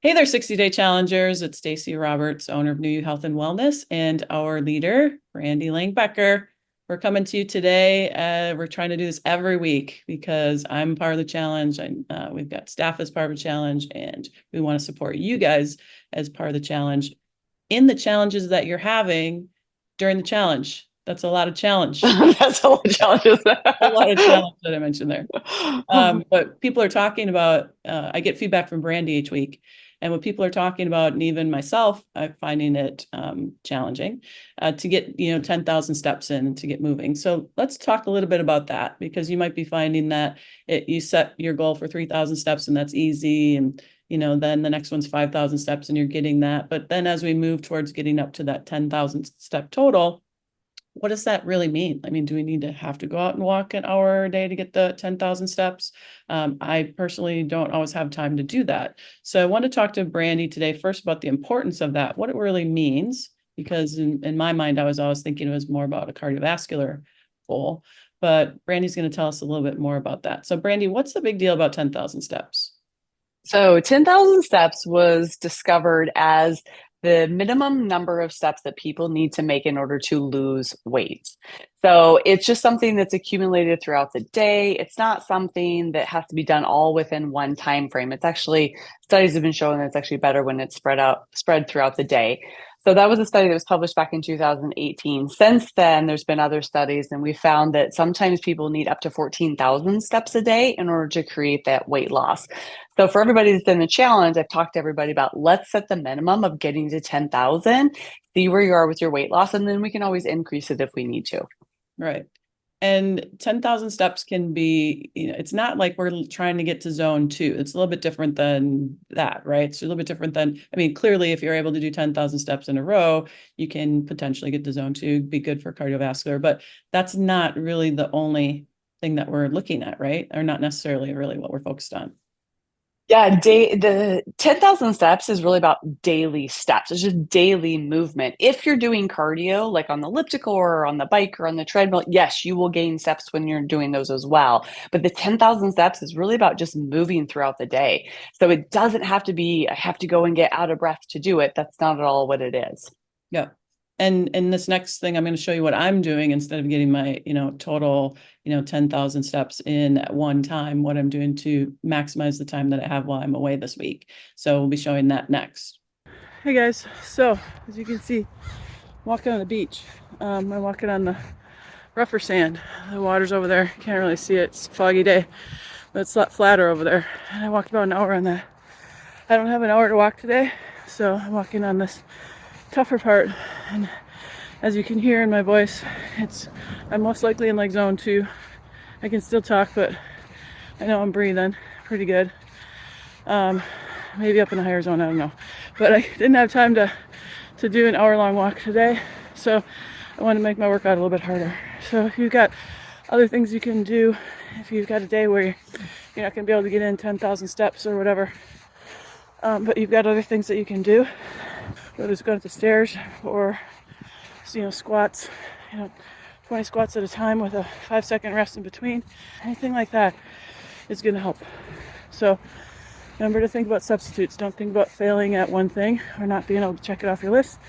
Hey there, 60-day challengers. It's Stacey Roberts, owner of New You Health and Wellness, and our leader, Brandy Langbecker. We're coming to you today. We're trying to do this every week because I'm part of the challenge. We've got staff as part of the challenge, and we want to support you guys as part of the challenge in the challenges that you're having during the challenge. That's a lot of challenge. That's all the challenges. A lot of challenge that I mentioned there. But people are talking about, I get feedback from Brandy each week. And what people are talking about, and even myself, I'm finding it challenging to get, 10,000 steps in and to get moving. So let's talk a little bit about that because you might be finding that you set your goal for 3,000 steps and that's easy. And, then the next one's 5,000 steps and you're getting that. But then as we move towards getting up to that 10,000 step total, what does that really mean? I mean, do we need to have to go out and walk an hour a day to get the 10,000 steps? I personally don't always have time to do that. So I want to talk to Brandy today first about the importance of that, what it really means, because in my mind, I was always thinking it was more about a cardiovascular goal. But Brandy's going to tell us a little bit more about that. So, Brandy, what's the big deal about 10,000 steps? So 10,000 steps was discovered as the minimum number of steps that people need to make in order to lose weight. So it's just something that's accumulated throughout the day. It's not something that has to be done all within one time frame. It's actually studies have been showing that it's actually better when it's spread throughout the day. So that was a study that was published back in 2018. Since then, there's been other studies, and we found that sometimes people need up to 14,000 steps a day in order to create that weight loss. So for everybody that's in the challenge, I've talked to everybody about let's set the minimum of getting to 10,000, see where you are with your weight loss, and then we can always increase it if we need to. Right. And 10,000 steps can be, it's not like we're trying to get to zone two. It's a little bit different than that, right? It's a little bit different than, I mean, clearly, if you're able to do 10,000 steps in a row, you can potentially get to zone two, be good for cardiovascular, but that's not really the only thing that we're looking at, right? Or not necessarily really what we're focused on. Yeah, the 10,000 steps is really about daily steps. It's just daily movement. If you're doing cardio, like on the elliptical or on the bike or on the treadmill, yes, you will gain steps when you're doing those as well. But the 10,000 steps is really about just moving throughout the day. So it doesn't have to be, I have to go and get out of breath to do it. That's not at all what it is. Yeah. And this next thing, I'm going to show you what I'm doing instead of getting my, total, 10,000 steps in at one time, what I'm doing to maximize the time that I have while I'm away this week. So we'll be showing that next. Hey guys, so as you can see, walking on the beach. I'm walking on the rougher sand. The water's over there. Can't really see it. It's a foggy day, but it's a lot flatter over there. And I walked about an hour on that. I don't have an hour to walk today, so I'm walking on this tougher part. And as you can hear in my voice, I'm most likely in like zone two. I can still talk, but I know I'm breathing pretty good. Maybe up in a higher zone, I don't know. But I didn't have time to do an hour-long walk today, so I want to make my workout a little bit harder. So if you've got other things you can do, if you've got a day where you're not going to be able to get in 10,000 steps or whatever, but you've got other things that you can do, whether it's going up the stairs or squats, 20 squats at a time with a 5-second rest in between, anything like that is going to help. So remember to think about substitutes. Don't think about failing at one thing or not being able to check it off your list.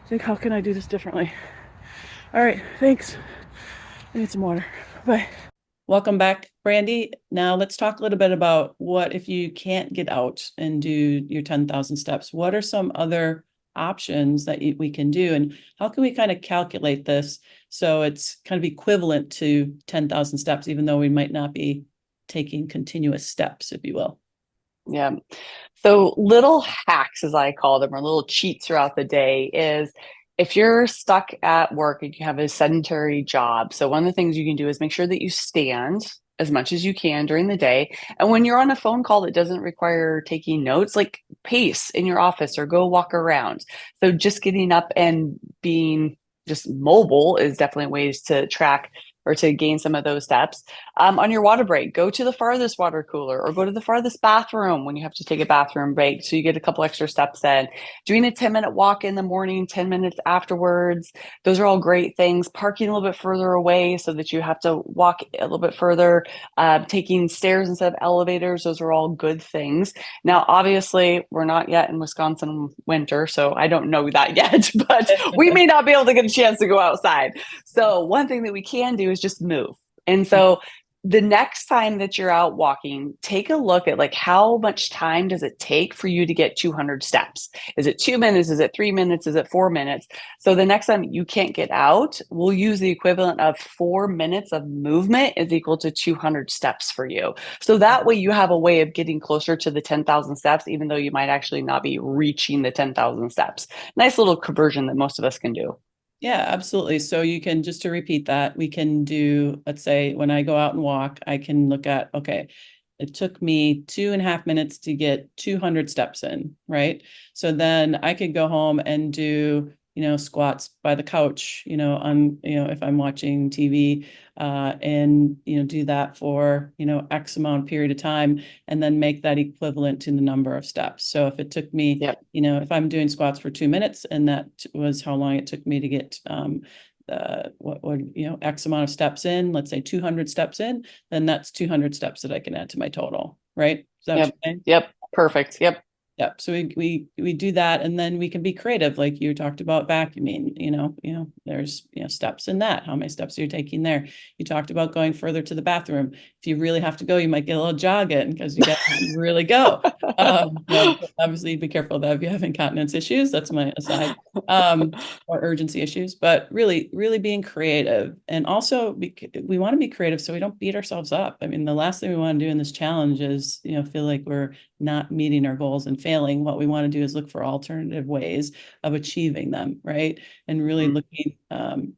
Think, how can I do this differently? All right, thanks. I need some water. Bye. Welcome back, Brandy. Now let's talk a little bit about what if you can't get out and do your 10,000 steps. What are some other options that we can do, and how can we kind of calculate this so it's kind of equivalent to 10,000 steps, even though we might not be taking continuous steps, if you will? Yeah. So little hacks, as I call them, or little cheats throughout the day is if you're stuck at work and you have a sedentary job. So one of the things you can do is make sure that you stand as much as you can during the day. And when you're on a phone call that doesn't require taking notes, like pace in your office or go walk around. So just getting up and being just mobile is definitely ways to track or to gain some of those steps. On your water break, go to the farthest water cooler or go to the farthest bathroom when you have to take a bathroom break so you get a couple extra steps in. Doing a 10-minute walk in the morning, 10 minutes afterwards, those are all great things. Parking a little bit further away so that you have to walk a little bit further, taking stairs instead of elevators, those are all good things. Now, obviously, we're not yet in Wisconsin winter, so I don't know that yet, but we may not be able to get a chance to go outside. So, one thing that we can do is just move. And so, the next time that you're out walking, take a look at like how much time does it take for you to get 200 steps? Is it 2 minutes? Is it 3 minutes? Is it 4 minutes? So the next time you can't get out, we'll use the equivalent of 4 minutes of movement is equal to 200 steps for you. So that way you have a way of getting closer to the 10,000 steps, even though you might actually not be reaching the 10,000 steps. Nice little conversion that most of us can do. Yeah, absolutely. So you can, just to repeat that, we can do, let's say when I go out and walk, I can look at, okay, it took me 2.5 minutes to get 200 steps in, right? So then I could go home and do, squats by the couch, if I'm watching TV, and, do that for, X amount period of time, and then make that equivalent to the number of steps. So if it took me, Yep. if I'm doing squats for 2 minutes and that was how long it took me to get, what would, X amount of steps in, let's say 200 steps in, then that's 200 steps that I can add to my total, right? Is that what Yep. you're saying? Yep. Perfect. Yep. Yep. So we do that, and then we can be creative, like you talked about vacuuming. There's steps in that. How many steps are you taking there? You talked about going further to the bathroom. If you really have to go, you might get a little jog in because you got to really go. Obviously, be careful that if you have incontinence issues. That's my aside. Or urgency issues, but really, really being creative, and also we want to be creative so we don't beat ourselves up. I mean, the last thing we want to do in this challenge is feel like we're not meeting our goals and failing. What we want to do is look for alternative ways of achieving them, right? And really looking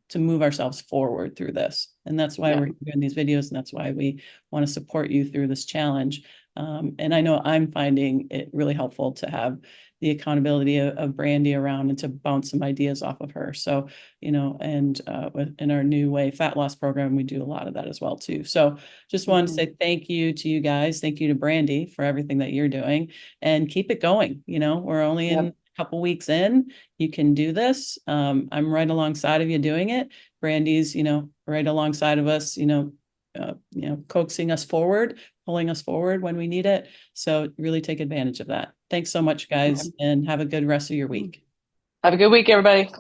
to move ourselves forward through this. And that's why we're doing these videos, and that's why we want to support you through this challenge. And I know I'm finding it really helpful to have the accountability of Brandy around and to bounce some ideas off of her. So, and in our new way fat loss program, we do a lot of that as well too. So just wanted to say thank you to you guys. Thank you to Brandy for everything that you're doing, and keep it going. We're only in a couple weeks in. You can do this. I'm right alongside of you doing it. Brandy's, right alongside of us, coaxing us forward, pulling us forward when we need it. So really take advantage of that. Thanks so much, guys, and have a good rest of your week. Have a good week, everybody.